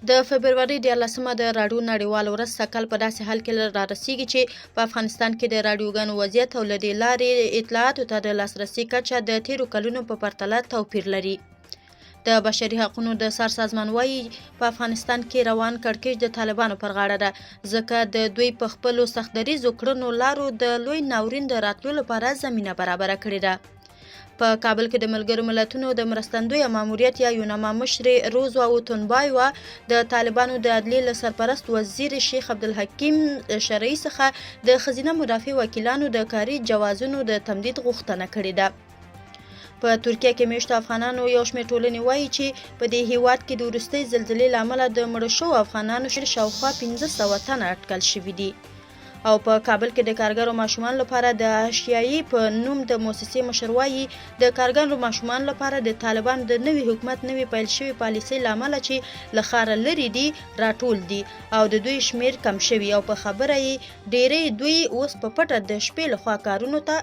د فبروري 14مه د راډیو نړیوال ورځ سږ کال په داسې حال کې را رسیږي چې په افغانستان کې د راډیوګانو وضعیت او له دې لارې اطلاعاتو ته د لاسرسي کچه د تیرو کلونو په پرتله توپیر لري. د بشري حقوقو د سازمان وایي په افغانستان کې روان کړکېچ د طالبانو پر غاړه ده، ځکه د دوی په خپلو سختدریزو کړنو لارو د لوی ناورین د راتلو لپاره زمینه برابره کړې ده. په کابل کې د ملګرو ملتونو د مرستندویه ماموریت یا یوناما مشرې روزوا اوتونبایوا د طالبانو د عدلیې له سرپرست وزیر شیخ عبدالحکیم شرعي څخه د ښځینه مدافع وکیلانو د کاري جوازونو د تمدید غوښتنه کړې ده. په ترکیه کې میشتو افغانانو یو شمېر ټولنې وایي چې په دې هیواد کې د وروستۍ زلزلې له امله د مړو شوو افغانانو شمېر شاوخوا 1500 تنه اټکل شوي دي. او په کابل کې د کارګرو ماشومانو لپاره د اشیایي په نوم د مؤسسې مشر وایي د کارګرو ماشومانو لپاره د طالبانو د نوي حکومت نوي پیل شوي پالیسۍ له امله چې له ښاره لرې دي راټول دي او د دوی شمېر کم شوي او په خبره یې ډېری دوی اوس په پټه د شپې لخوا کارونو ته